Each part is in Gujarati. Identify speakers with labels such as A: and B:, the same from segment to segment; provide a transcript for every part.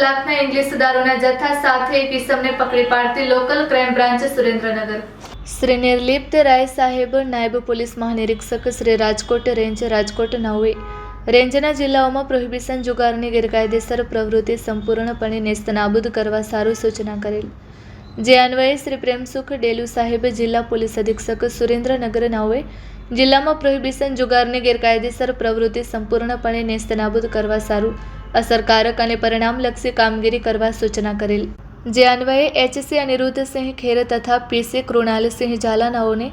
A: લાખના ઇંગ્લિશ દારૂના જથ્થા સાથે એક ઇસમને પકડી પાડતી local crime branch Surendranagar. Shri Nirlipt Rai સાહેબ, નાયબ પોલીસ મહાનિરીક્ષક શ્રી રાજકોટ રેન્જ, રાજકોટ નવે રેન્જના જિલ્લાઓમાં પ્રોહિબિશન જુગારની ગેરકાયદેસર પ્રવૃત્તિ સંપૂર્ણપણે નેસ્તનાબૂદ કરવા સારું સૂચના કરેલ. જે અન્વયે શ્રી પ્રેમસુખ ડેલુ સાહેબ, જિલ્લા પોલીસ અધિક્ષક સુરેન્દ્રનગર નવે જિલ્લામાં પ્રોહિબિશન જુગારની ગેરકાયદેસર પ્રવૃત્તિ સંપૂર્ણપણે નેસ્તનાબૂદ કરવા સારું અસરકારક અને પરિણામલક્ષી કામગીરી કરવા સૂચના કરેલ. જે અન્વયે એચસી અનિરુદ્ધસિંહ ખેર તથા પીસી કૃણાલસિંહ ઝાલા નાઓને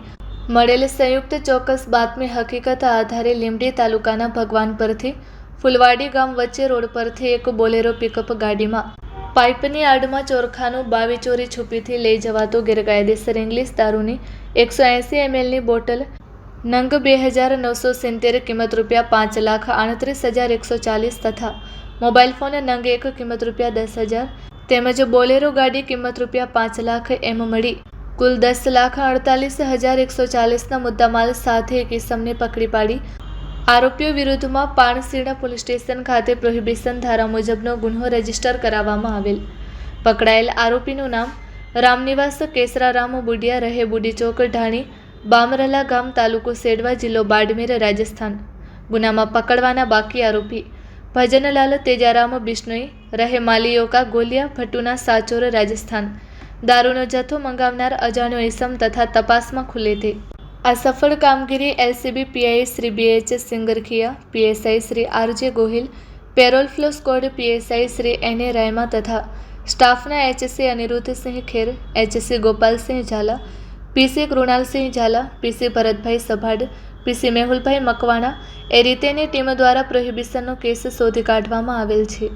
A: મળેલ સંયુક્ત ચોક્કસ બાતમી હકીકત આધારે લીંબડી તાલુકાના ભગવાન પરથી ફુલવાડી ગામ વચ્ચે રોડ પરથી એક બોલેરો પિકઅપ ગાડીમાં પાઇપની આડમાં ચોરખાનું બાવી ચોરી છુપીથી લઈ જવાતો ગેરકાયદેસર ઇંગ્લિશ દારૂની 180 mlની બોટલ નંગ 2970 કિંમત ₹5,38,140 તથા મોબાઈલ ફોન નંગ 1 કિંમત ₹10,000 તેમજ બોલેરો ગાડી કિંમત ₹5 લાખ એમ મળી કુલ 10,48,140ના મુદ્દામાલ સાથે એક ઇસમને પકડી પાડી આરોપીઓ વિરુદ્ધમાં પાણસીણા પોલીસ સ્ટેશન ખાતે પ્રોહિબિશન ધારા મુજબનો ગુન્હો રજીસ્ટર કરાવવામાં આવેલ. પકડાયેલ આરોપીનું નામ રામનિવાસ કેસરારામ બુડિયા, રહે બુડી ચોક, ઢાણી, બામરલા ગામ, તાલુકો સેડવા, જિલ્લો બાડમેર, રાજસ્થાન. ગુનામાં પકડવાના બાકી આરોપી ભજનલાલ તેજારામ બિશ્નોઈ, રહે માલિયોકા, ગોલિયા, ભટુના, સાચોર, રાજસ્થાન. દારૂનો જથ્થો મંગાવનાર અજાણ્યો ઇસમ તથા તપાસમાં ખુલ્લેથી. આ સફળ કામગીરી LCB PI Shri BH Singarkhiya, PSI Shri RJ Gohil, parole furlough squad PSI Shri NA Raima તથા સ્ટાફના HC Anirudhsinh Kher, HC Gopalsinh Jhala, PC Krunalsinh Jhala, PC Bharatbhai Sabhad, PC Mehulbhai Makwana એ રીતેની ટીમ દ્વારા પ્રોહિબિશનનો કેસ શોધી કાઢવામાં આવેલ છે.